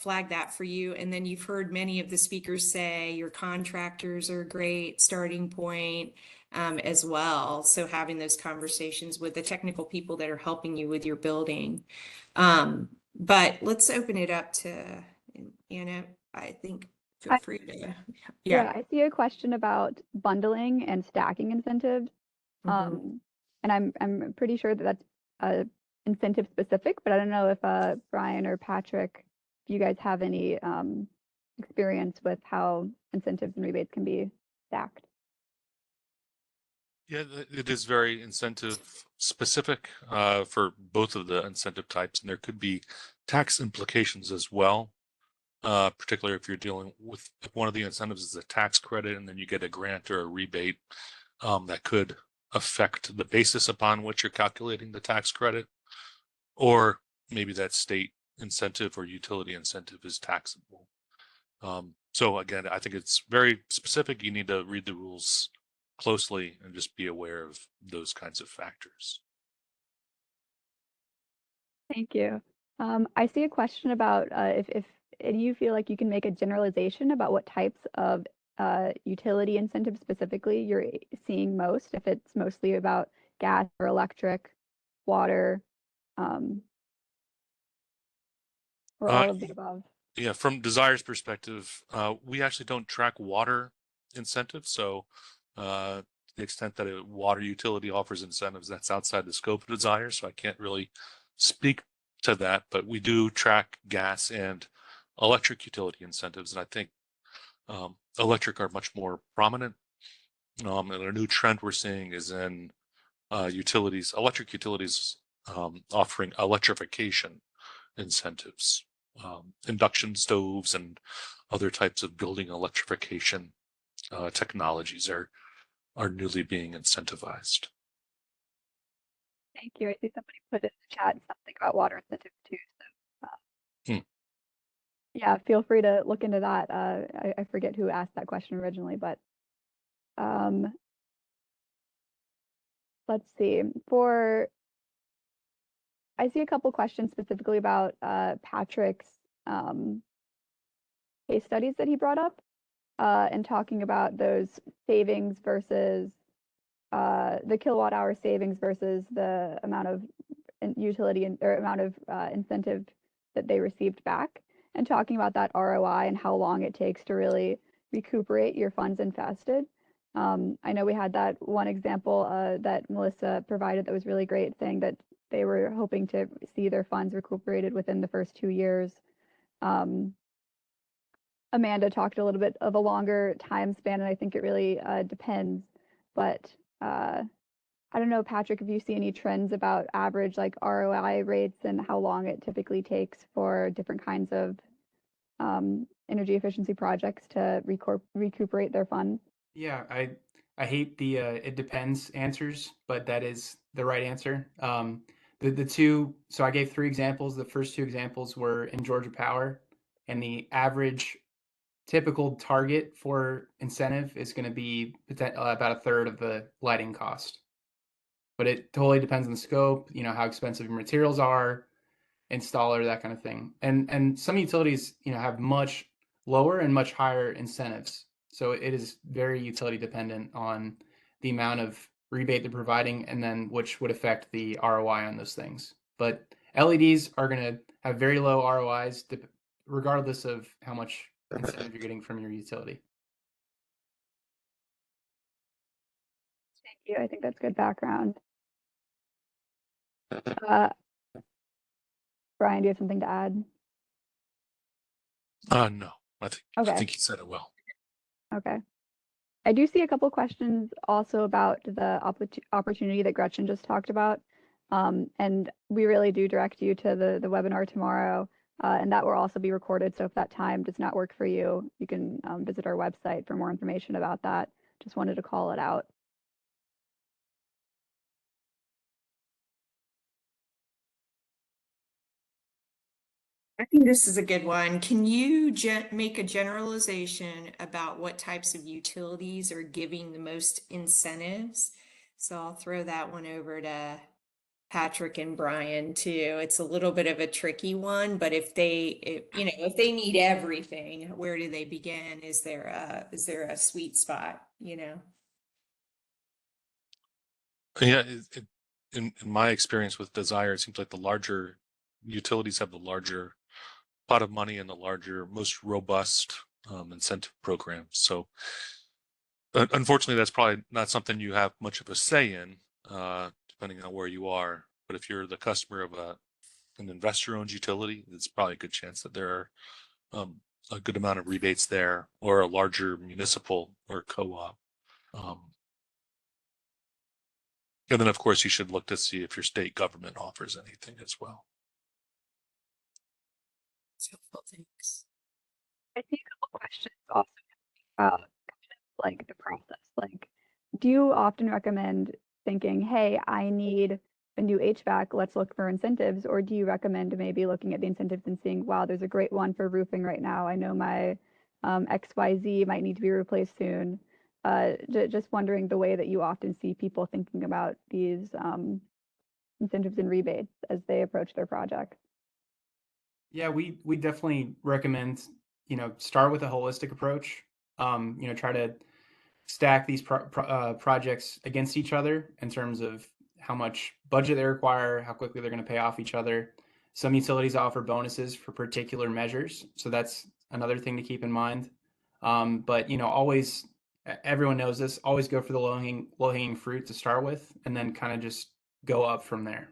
flag that for you. And then you've heard many of the speakers say your contractors are a great starting point as well. So having those conversations with the technical people that are helping you with your building. But let's open it up to Anna. I think feel free to. Yeah, I see a question about bundling and stacking incentives. And I'm pretty sure that that's incentive specific, but I don't know if Brian or Patrick, if you guys have any experience with how incentives and rebates can be stacked. Yeah, it is very incentive specific for both of the incentive types, and there could be tax implications as well. Particularly if you're dealing with, if one of the incentives is a tax credit and then you get a grant or a rebate, that could affect the basis upon which you're calculating the tax credit, or maybe that state incentive or utility incentive is taxable. So again, I think it's very specific. You need to read the rules closely and just be aware of those kinds of factors. Thank you. I see a question about if you feel like you can make a generalization about what types of utility incentives specifically you're seeing most, if it's mostly about gas or electric, water, or all of the above. Yeah, from DSIRE's perspective, we actually don't track water incentives. So to the extent that a water utility offers incentives, that's outside the scope of DSIRE. So I can't really speak to that, but we do track gas and electric utility incentives. And I think electric are much more prominent. And a new trend we're seeing is in utilities, electric utilities offering electrification incentives. Induction stoves and other types of building electrification technologies are newly being incentivized. Thank you. I see somebody put in the chat something about water incentives too. So, yeah, feel free to look into that. I forget who asked that question originally, but let's see. I see a couple questions specifically about Patrick's case studies that he brought up and talking about those savings versus the kilowatt hour savings versus the amount of utility or amount of incentive that they received back, and talking about that ROI and how long it takes to really recuperate your funds invested. I know we had that one example that Melissa provided that was really great, saying that they were hoping to see their funds recuperated within the first 2 years. Amanda talked a little bit of a longer time span, and I think it really depends. But I don't know, Patrick, if you see any trends about average like ROI rates and how long it typically takes for different kinds of energy efficiency projects to recuperate their funds. Yeah, I hate the it depends answers, but that is the right answer. The two, so I gave 3 examples. The first 2 examples were in Georgia Power, and the average typical target for incentive is going to be about a third of the lighting cost. But it totally depends on the scope, you know, how expensive your materials are, installer, that kind of thing. And some utilities, you know, have much lower and much higher incentives. So it is very utility dependent on the amount of rebate they're providing, and then which would affect the ROI on those things. But LEDs are going to have very low ROIs regardless of how much incentive you're getting from your utility. Thank you. I think that's good background. Brian, do you have something to add? No, I Okay. think you said it well. Okay. I do see a couple questions also about the opportunity that Gretchen just talked about. And we really do direct you to the webinar tomorrow, and that will also be recorded. So if that time does not work for you, you can visit our website for more information about that. Just wanted to call it out. I think this is a good one. Can you make a generalization about what types of utilities are giving the most incentives? So I'll throw that one over to Patrick and Brian too. It's a little bit of a tricky one, but if they need everything, where do they begin? Is there a sweet spot, you know? Yeah, in my experience with DSIRE, it seems like the larger utilities have the larger pot of money and the larger, most robust incentive programs. So Unfortunately, that's probably not something you have much of a say in, depending on where you are. But if you're the customer of an investor-owned utility, it's probably a good chance that there are a good amount of rebates there, or a larger municipal or co-op. And then, of course, you should look to see if your state government offers anything as well. That's helpful, thanks. I see a couple questions also about like the process. Like, do you often recommend thinking, hey, I need a new HVAC, let's look for incentives? Or do you recommend maybe looking at the incentives and seeing, wow, there's a great one for roofing right now. I know my XYZ might need to be replaced soon. Just wondering the way that you often see people thinking about these incentives and rebates as they approach their project. Yeah, we definitely recommend, start with a holistic approach. Try to stack these projects against each other in terms of how much budget they require, how quickly they're going to pay off each other. Some utilities offer bonuses for particular measures, so that's another thing to keep in mind. But always, everyone knows this, always go for the low-hanging fruit to start with, and then kind of just go up from there.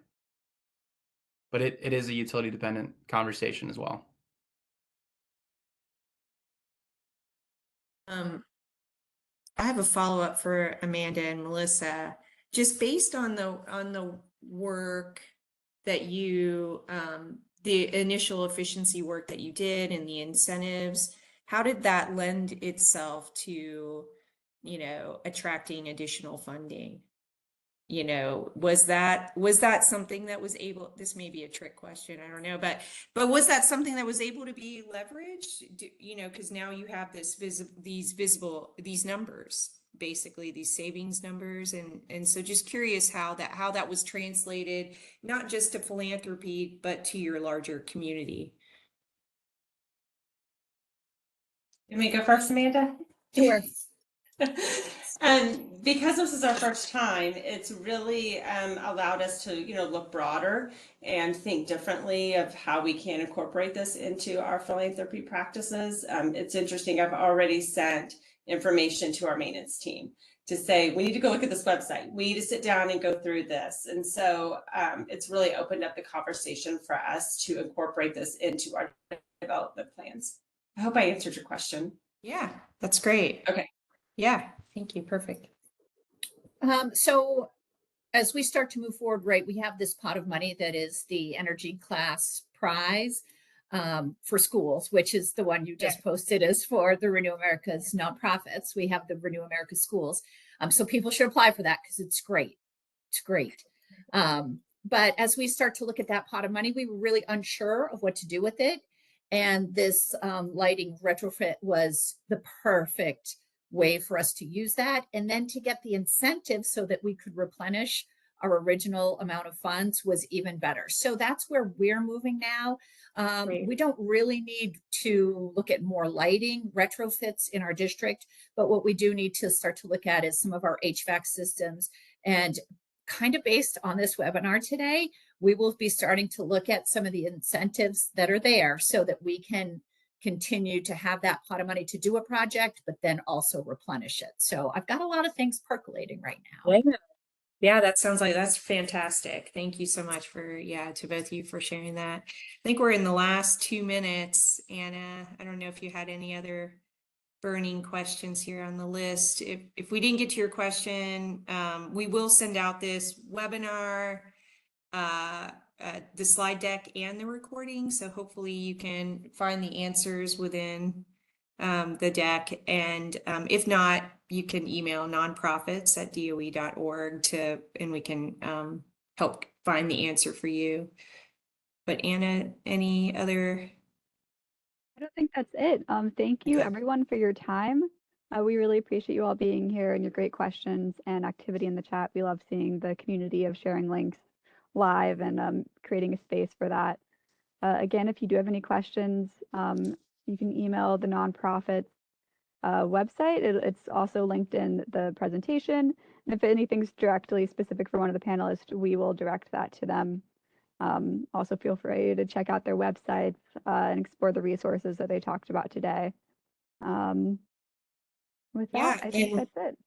But it is a utility dependent conversation as well. I have a follow-up for Amanda and Melissa. Just based on the work that you, the initial efficiency work that you did and the incentives, how did that lend itself to, attracting additional funding? Was that something that was able, this may be a trick question, I don't know, but was that something that was able to be leveraged? Because now you have these numbers, basically these savings numbers. And so just curious how that was translated, not just to philanthropy, but to your larger community. Let me go first, Amanda? Sure. And because this is our first time, it's really allowed us to, look broader and think differently of how we can incorporate this into our philanthropy practices. It's interesting. I've already sent information to our maintenance team to say, we need to go look at this website. We need to sit down and go through this. And so it's really opened up the conversation for us to incorporate this into our development plans. I hope I answered your question. Yeah, that's great. Okay. Yeah, thank you. Perfect. So as we start to move forward, right, we have this pot of money that is the energy class prize for schools, which is the one you just posted is for the Renew America's nonprofits. We have the Renew America schools. So people should apply for that because it's great. It's great. But as we start to look at that pot of money, we were really unsure of what to do with it. And this lighting retrofit was the perfect way for us to use that, and then to get the incentive so that we could replenish our original amount of funds was even better. So that's where we're moving now. We don't really need to look at more lighting retrofits in our district, but what we do need to start to look at is some of our HVAC systems. And kind of based on this webinar today, we will be starting to look at some of the incentives that are there so that we can continue to have that pot of money to do a project, but then also replenish it. So I've got a lot of things percolating right now. Yeah, that sounds like that's fantastic. Thank you so much to both of you for sharing that. I think we're in the last 2 minutes. Anna, I don't know if you had any other burning questions here on the list. If we didn't get to your question, we will send out this webinar, the slide deck and the recording. So hopefully you can find the answers within the deck. And if not, you can email nonprofits@doe.org and we can help find the answer for you. But Anna, any other? I don't think that's it. Thank you everyone for your time. We really appreciate you all being here and your great questions and activity in the chat. We love seeing the community of sharing links live and creating a space for that. Again, if you do have any questions, you can email the nonprofit website. It's also linked in the presentation. And if anything's directly specific for one of the panelists, we will direct that to them. Also feel free to check out their websites and explore the resources that they talked about today. With Yeah, that, I think and that's it.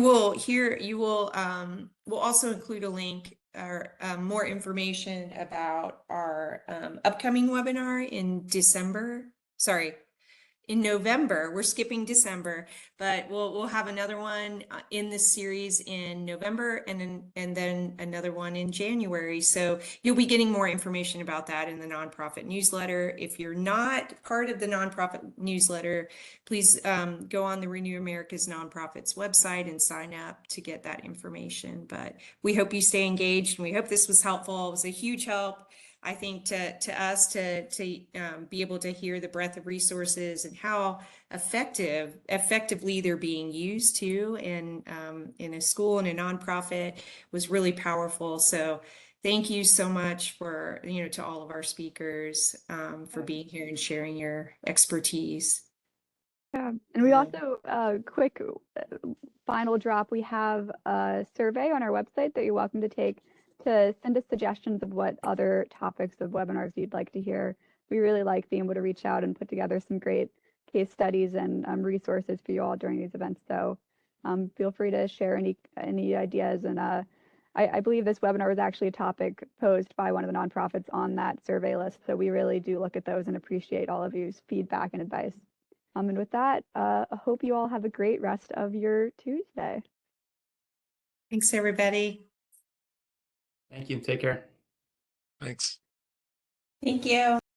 we'll also include a link or more information about our upcoming webinar in November. We're skipping December, but we'll have another one in this series in November and then another one in January. So you'll be getting more information about that in the nonprofit newsletter. If you're not part of the nonprofit newsletter, please go on the Renew America's Nonprofits website and sign up to get that information. But we hope you stay engaged, and we hope this was helpful. It was a huge help, I think, to us to be able to hear the breadth of resources and how effectively they're being used too in a school and a nonprofit was really powerful. So thank you so much for, to all of our speakers for being here and sharing your expertise. Yeah, and we also, quick final drop, we have a survey on our website that you're welcome to take to send us suggestions of what other topics of webinars you'd like to hear. We really like being able to reach out and put together some great case studies and resources for you all during these events. So feel free to share any ideas. And I believe this webinar was actually a topic posed by one of the nonprofits on that survey list. So we really do look at those and appreciate all of you's feedback and advice. And with that, I hope you all have a great rest of your Tuesday. Thanks, everybody. Thank you. Take care. Thanks. Thank you.